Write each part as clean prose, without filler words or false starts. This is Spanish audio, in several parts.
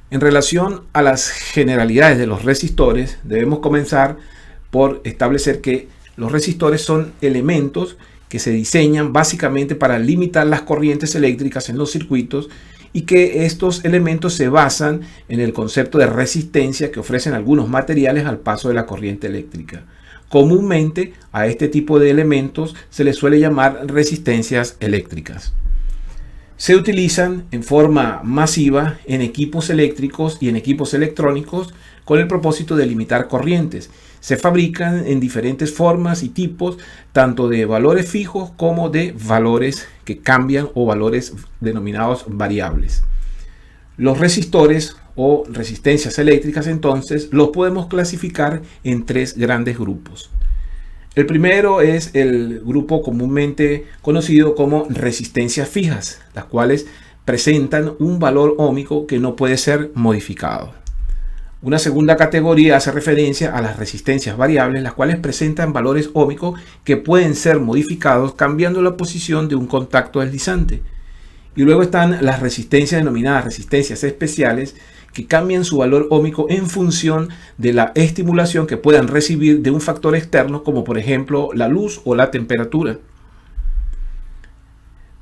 En relación a las generalidades de los resistores, debemos comenzar por establecer que los resistores son elementos que se diseñan básicamente para limitar las corrientes eléctricas en los circuitos y que estos elementos se basan en el concepto de resistencia que ofrecen algunos materiales al paso de la corriente eléctrica. Comúnmente a este tipo de elementos se les suele llamar resistencias eléctricas. Se utilizan en forma masiva en equipos eléctricos y en equipos electrónicos con el propósito de limitar corrientes. Se fabrican en diferentes formas y tipos, tanto de valores fijos como de valores que cambian o valores denominados variables. Los resistores o resistencias eléctricas entonces los podemos clasificar en tres grandes grupos. El primero es el grupo comúnmente conocido como resistencias fijas, las cuales presentan un valor óhmico que no puede ser modificado. Una segunda categoría hace referencia a las resistencias variables, las cuales presentan valores óhmicos que pueden ser modificados cambiando la posición de un contacto deslizante. Y luego están las resistencias denominadas resistencias especiales, que cambian su valor óhmico en función de la estimulación que puedan recibir de un factor externo, como por ejemplo la luz o la temperatura.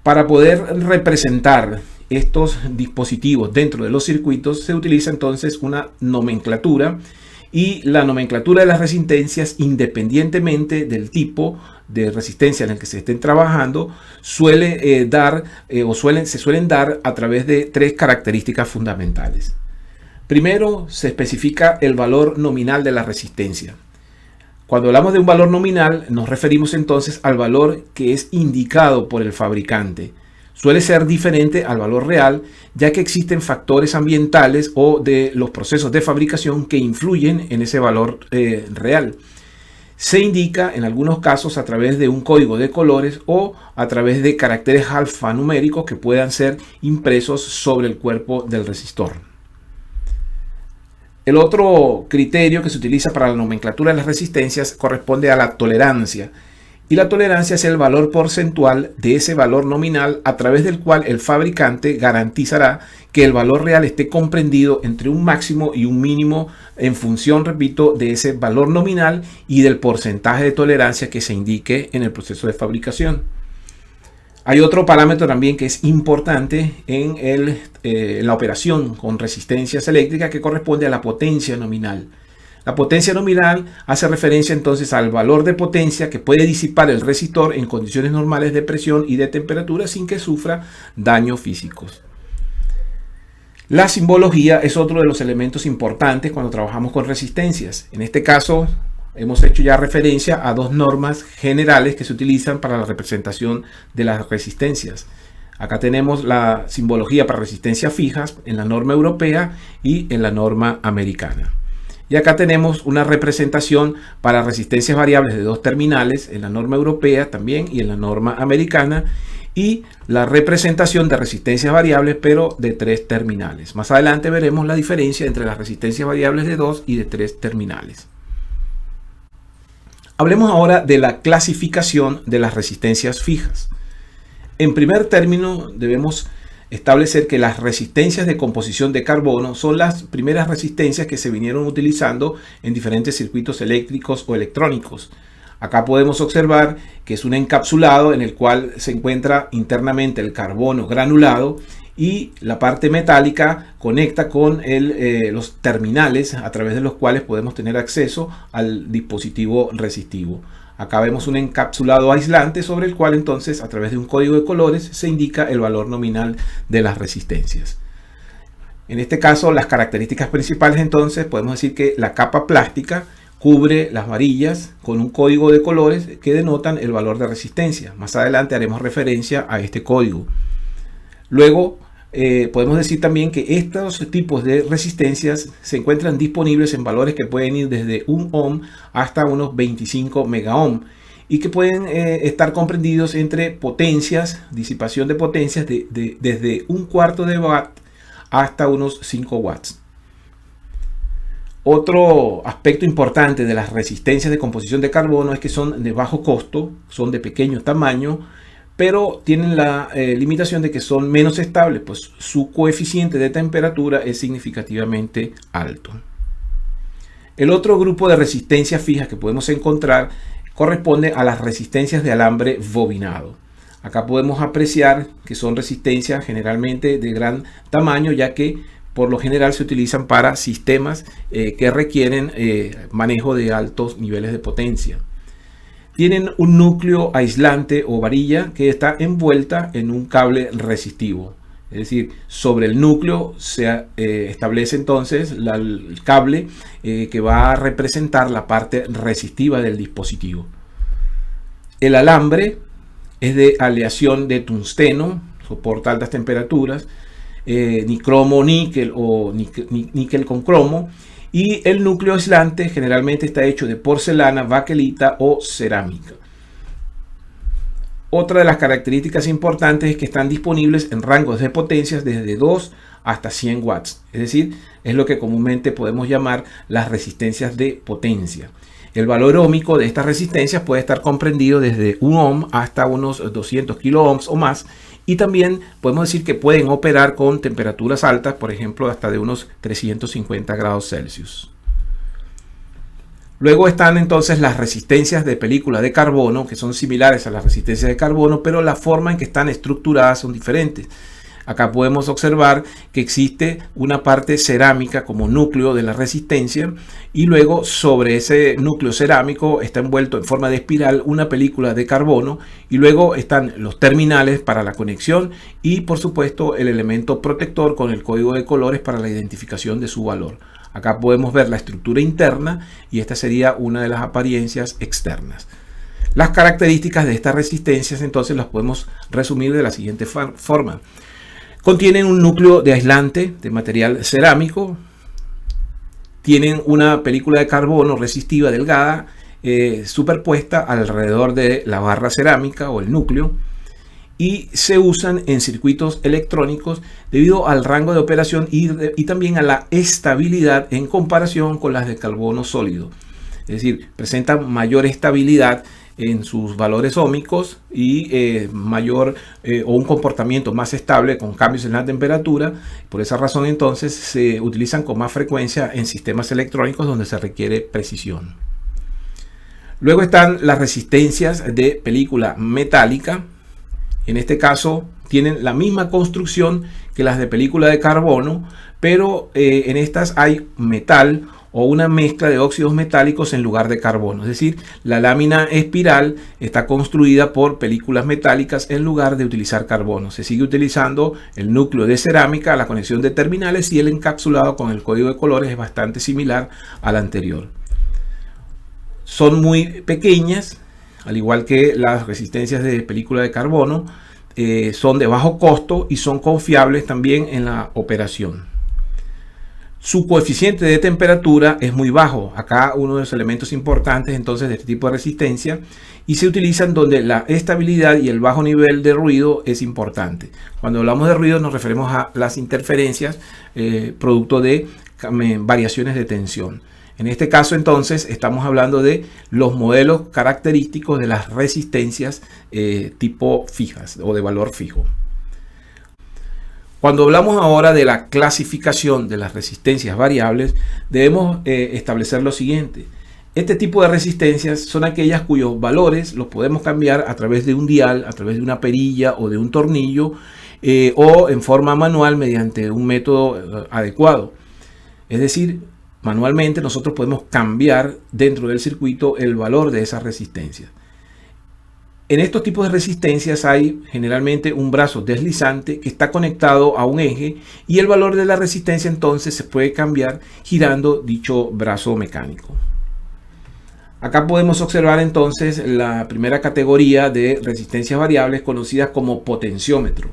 Para poder representar estos dispositivos dentro de los circuitos se utiliza entonces una nomenclatura, y la nomenclatura de las resistencias, independientemente del tipo de resistencia en el que se estén trabajando, se suelen dar a través de tres características fundamentales. Primero, se especifica el valor nominal de la resistencia. Cuando hablamos de un valor nominal, nos referimos entonces al valor que es indicado por el fabricante. Suele ser diferente al valor real, ya que existen factores ambientales o de los procesos de fabricación que influyen en ese valor real. Se indica en algunos casos a través de un código de colores o a través de caracteres alfanuméricos que puedan ser impresos sobre el cuerpo del resistor. El otro criterio que se utiliza para la nomenclatura de las resistencias corresponde a la tolerancia. Y la tolerancia es el valor porcentual de ese valor nominal a través del cual el fabricante garantizará que el valor real esté comprendido entre un máximo y un mínimo en función, repito, de ese valor nominal y del porcentaje de tolerancia que se indique en el proceso de fabricación. Hay otro parámetro también que es importante en la operación con resistencias eléctricas, que corresponde a la potencia nominal. La potencia nominal hace referencia entonces al valor de potencia que puede disipar el resistor en condiciones normales de presión y de temperatura sin que sufra daños físicos. La simbología es otro de los elementos importantes cuando trabajamos con resistencias. En este caso, hemos hecho ya referencia a dos normas generales que se utilizan para la representación de las resistencias. Acá tenemos la simbología para resistencias fijas en la norma europea y en la norma americana. Y acá tenemos una representación para resistencias variables de dos terminales en la norma europea también y en la norma americana, y la representación de resistencias variables pero de tres terminales. Más adelante veremos la diferencia entre las resistencias variables de dos y de tres terminales. Hablemos ahora de la clasificación de las resistencias fijas. En primer término, debemos establecer que las resistencias de composición de carbono son las primeras resistencias que se vinieron utilizando en diferentes circuitos eléctricos o electrónicos. Acá podemos observar que es un encapsulado en el cual se encuentra internamente el carbono granulado, y la parte metálica conecta con los terminales a través de los cuales podemos tener acceso al dispositivo resistivo. Acá vemos un encapsulado aislante sobre el cual entonces a través de un código de colores se indica el valor nominal de las resistencias. En este caso, las características principales entonces podemos decir que la capa plástica cubre las varillas con un código de colores que denotan el valor de resistencia. Más adelante haremos referencia a este código. Luego podemos decir también que estos tipos de resistencias se encuentran disponibles en valores que pueden ir desde 1 ohm hasta unos 25 megaohm, y que pueden estar comprendidos entre potencias, disipación de potencias desde un cuarto de watt hasta unos 5 watts. Otro aspecto importante de las resistencias de composición de carbono es que son de bajo costo, son de pequeño tamaño, pero tienen la limitación de que son menos estables, pues su coeficiente de temperatura es significativamente alto. El otro grupo de resistencias fijas que podemos encontrar corresponde a las resistencias de alambre bobinado. Acá podemos apreciar que son resistencias generalmente de gran tamaño, ya que por lo general se utilizan para sistemas que requieren manejo de altos niveles de potencia. Tienen un núcleo aislante o varilla que está envuelta en un cable resistivo. Es decir, sobre el núcleo se establece entonces el cable que va a representar la parte resistiva del dispositivo. El alambre es de aleación de tungsteno, soporta altas temperaturas, ni cromo níquel o níquel con cromo, y el núcleo aislante generalmente está hecho de porcelana, baquelita o cerámica. Otra de las características importantes es que están disponibles en rangos de potencias desde 2 hasta 100 watts, es decir, es lo que comúnmente podemos llamar las resistencias de potencia. El valor ohmico de estas resistencias puede estar comprendido desde 1 ohm hasta unos 200 kilo ohms o más, y también podemos decir que pueden operar con temperaturas altas, por ejemplo hasta de unos 350 grados Celsius. Luego están entonces las resistencias de película de carbono, que son similares a las resistencias de carbono, pero la forma en que están estructuradas son diferentes. Acá podemos observar que existe una parte cerámica como núcleo de la resistencia, y luego sobre ese núcleo cerámico está envuelto en forma de espiral una película de carbono, y luego están los terminales para la conexión y por supuesto el elemento protector con el código de colores para la identificación de su valor. Acá podemos ver la estructura interna y esta sería una de las apariencias externas. Las características de estas resistencias entonces las podemos resumir de la siguiente forma. Contienen un núcleo de aislante de material cerámico, tienen una película de carbono resistiva delgada superpuesta alrededor de la barra cerámica o el núcleo, y se usan en circuitos electrónicos debido al rango de operación y también a la estabilidad en comparación con las de carbono sólido. Es decir, presentan mayor estabilidad en sus valores óhmicos y mayor o un comportamiento más estable con cambios en la temperatura. Por esa razón entonces se utilizan con más frecuencia en sistemas electrónicos donde se requiere precisión. Luego están las resistencias de película metálica. En este caso tienen la misma construcción que las de película de carbono, pero en estas hay metal o una mezcla de óxidos metálicos en lugar de carbono. Es decir, la lámina espiral está construida por películas metálicas en lugar de utilizar carbono. Se sigue utilizando el núcleo de cerámica, la conexión de terminales, y el encapsulado con el código de colores es bastante similar al anterior. Son muy pequeñas, al igual que las resistencias de película de carbono, son de bajo costo y son confiables también en la operación. Su coeficiente de temperatura es muy bajo. Acá uno de los elementos importantes entonces de este tipo de resistencia, y se utilizan donde la estabilidad y el bajo nivel de ruido es importante. Cuando hablamos de ruido nos referimos a las interferencias producto de variaciones de tensión. En este caso entonces estamos hablando de los modelos característicos de las resistencias tipo fijas o de valor fijo. Cuando hablamos ahora de la clasificación de las resistencias variables, debemos establecer lo siguiente. Este tipo de resistencias son aquellas cuyos valores los podemos cambiar a través de un dial, a través de una perilla o de un tornillo, o en forma manual mediante un método adecuado. Es decir, manualmente nosotros podemos cambiar dentro del circuito el valor de esas resistencias. En estos tipos de resistencias hay generalmente un brazo deslizante que está conectado a un eje, y el valor de la resistencia entonces se puede cambiar girando dicho brazo mecánico. Acá podemos observar entonces la primera categoría de resistencias variables conocidas como potenciómetro.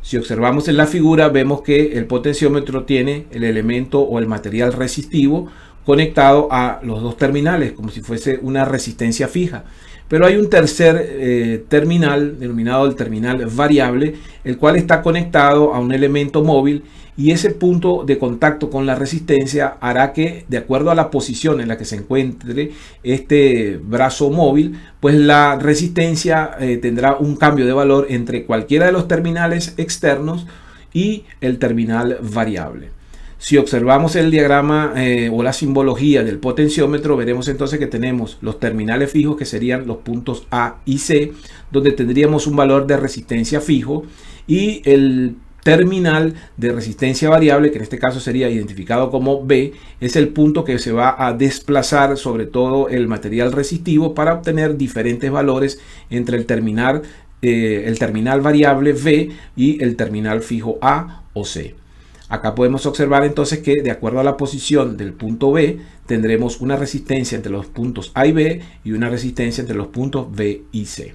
Si observamos en la figura vemos que el potenciómetro tiene el elemento o el material resistivo conectado a los dos terminales como si fuese una resistencia fija. Pero hay un tercer terminal, denominado el terminal variable, el cual está conectado a un elemento móvil, y ese punto de contacto con la resistencia hará que, de acuerdo a la posición en la que se encuentre este brazo móvil, pues la resistencia tendrá un cambio de valor entre cualquiera de los terminales externos y el terminal variable. Si observamos el diagrama o la simbología del potenciómetro, veremos entonces que tenemos los terminales fijos, que serían los puntos A y C, donde tendríamos un valor de resistencia fijo, y el terminal de resistencia variable, que en este caso sería identificado como B, es el punto que se va a desplazar sobre todo el material resistivo para obtener diferentes valores entre el terminal variable B y el terminal fijo A o C. Acá podemos observar entonces que, de acuerdo a la posición del punto B, tendremos una resistencia entre los puntos A y B y una resistencia entre los puntos B y C.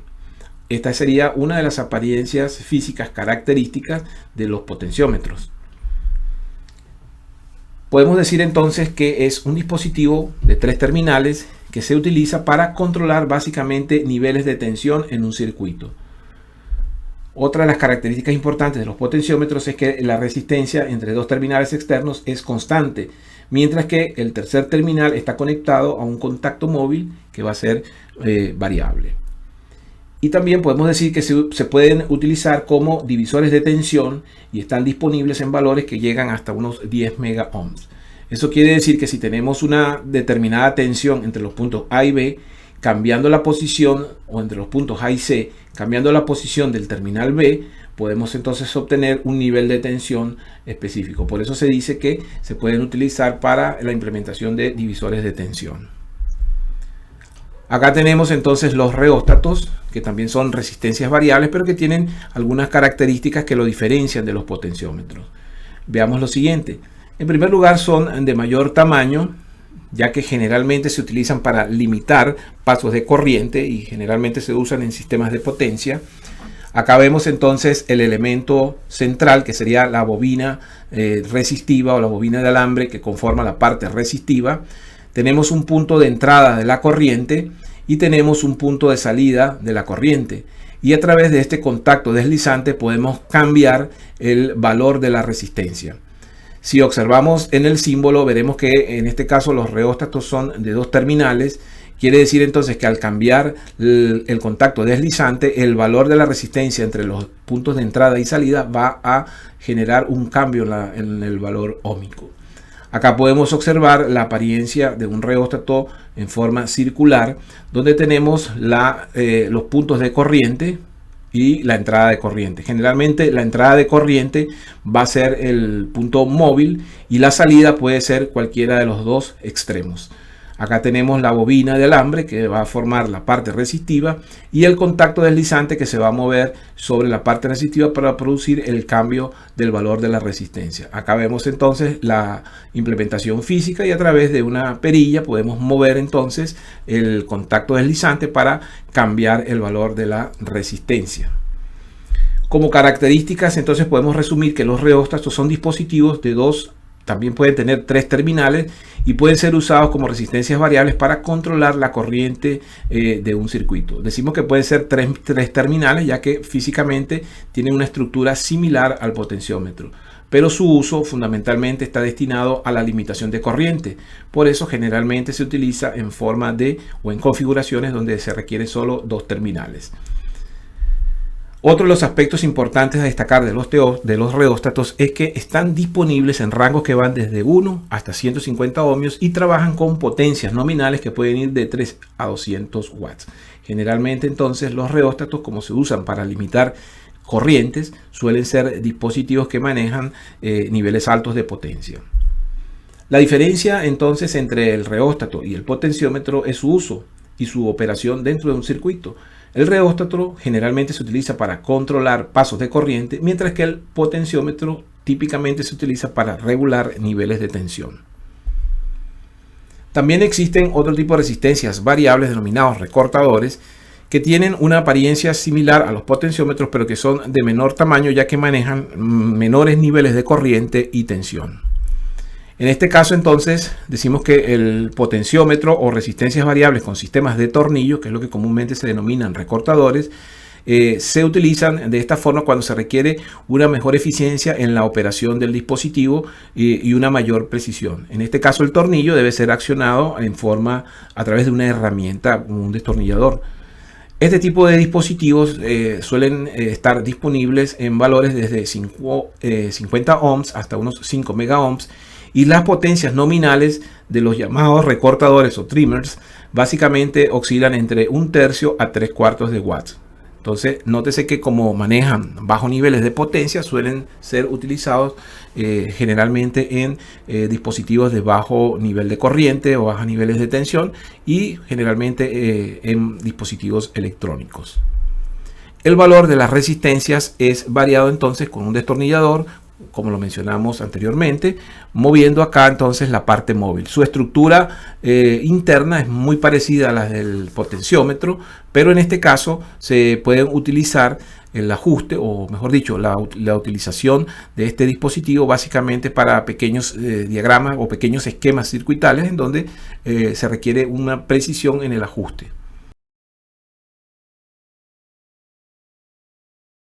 Esta sería una de las apariencias físicas características de los potenciómetros. Podemos decir entonces que es un dispositivo de 3 terminales que se utiliza para controlar básicamente niveles de tensión en un circuito. Otra de las características importantes de los potenciómetros es que la resistencia entre 2 terminales externos es constante, mientras que el tercer terminal está conectado a un contacto móvil que va a ser variable. Y también podemos decir que se pueden utilizar como divisores de tensión y están disponibles en valores que llegan hasta unos 10 megaohms. Eso quiere decir que si tenemos una determinada tensión entre los puntos A y B, cambiando la posición, o entre los puntos A y C, cambiando la posición del terminal B, podemos entonces obtener un nivel de tensión específico. Por eso se dice que se pueden utilizar para la implementación de divisores de tensión. Acá tenemos entonces los reóstatos, que también son resistencias variables, pero que tienen algunas características que lo diferencian de los potenciómetros. Veamos lo siguiente. En primer lugar, son de mayor tamaño, ya que generalmente se utilizan para limitar pasos de corriente y generalmente se usan en sistemas de potencia. Acá vemos entonces el elemento central, que sería la bobina resistiva o la bobina de alambre que conforma la parte resistiva. Tenemos un punto de entrada de la corriente y tenemos un punto de salida de la corriente. Y a través de este contacto deslizante podemos cambiar el valor de la resistencia. Si observamos en el símbolo, veremos que en este caso los reóstatos son de 2 terminales. Quiere decir entonces que al cambiar el contacto deslizante, el valor de la resistencia entre los puntos de entrada y salida va a generar un cambio en el valor óhmico. Acá podemos observar la apariencia de un reóstato en forma circular, donde tenemos los puntos de corriente y la entrada de corriente. Generalmente la entrada de corriente va a ser el punto móvil y la salida puede ser cualquiera de los 2 extremos. Acá tenemos la bobina de alambre que va a formar la parte resistiva y el contacto deslizante que se va a mover sobre la parte resistiva para producir el cambio del valor de la resistencia. Acá vemos entonces la implementación física y a través de una perilla podemos mover entonces el contacto deslizante para cambiar el valor de la resistencia. Como características entonces podemos resumir que los reóstatos son dispositivos de 2, también pueden tener 3 terminales y pueden ser usados como resistencias variables para controlar la corriente de un circuito. Decimos que pueden ser 3 terminales, ya que físicamente tienen una estructura similar al potenciómetro, pero su uso fundamentalmente está destinado a la limitación de corriente. Por eso generalmente se utiliza en forma o en configuraciones donde se requiere solo 2 terminales. Otro de los aspectos importantes a destacar de los reóstatos es que están disponibles en rangos que van desde 1 hasta 150 ohmios y trabajan con potencias nominales que pueden ir de 3 a 200 watts. Generalmente entonces los reóstatos, como se usan para limitar corrientes, suelen ser dispositivos que manejan niveles altos de potencia. La diferencia entonces entre el reóstato y el potenciómetro es su uso y su operación dentro de un circuito. El reóstato generalmente se utiliza para controlar pasos de corriente, mientras que el potenciómetro típicamente se utiliza para regular niveles de tensión. También existen otro tipo de resistencias variables denominados recortadores, que tienen una apariencia similar a los potenciómetros, pero que son de menor tamaño, ya que manejan menores niveles de corriente y tensión. En este caso entonces decimos que el potenciómetro o resistencias variables con sistemas de tornillo, que es lo que comúnmente se denominan recortadores, se utilizan de esta forma cuando se requiere una mejor eficiencia en la operación del dispositivo y una mayor precisión. En este caso el tornillo debe ser accionado a través de una herramienta, un destornillador. Este tipo de dispositivos suelen estar disponibles en valores desde 50 ohms hasta unos 5 mega ohms, y las potencias nominales de los llamados recortadores o trimmers básicamente oscilan entre 1/3 a 3/4 de watts. Entonces, nótese que como manejan bajos niveles de potencia, suelen ser utilizados generalmente en dispositivos de bajo nivel de corriente o bajos niveles de tensión, y generalmente en dispositivos electrónicos. El valor de las resistencias es variado entonces con un destornillador, como lo mencionamos anteriormente, moviendo acá entonces la parte móvil. Su estructura interna es muy parecida a la del potenciómetro, pero en este caso se puede utilizar el ajuste, o mejor dicho, la utilización de este dispositivo básicamente para pequeños diagramas o pequeños esquemas circuitales en donde se requiere una precisión en el ajuste.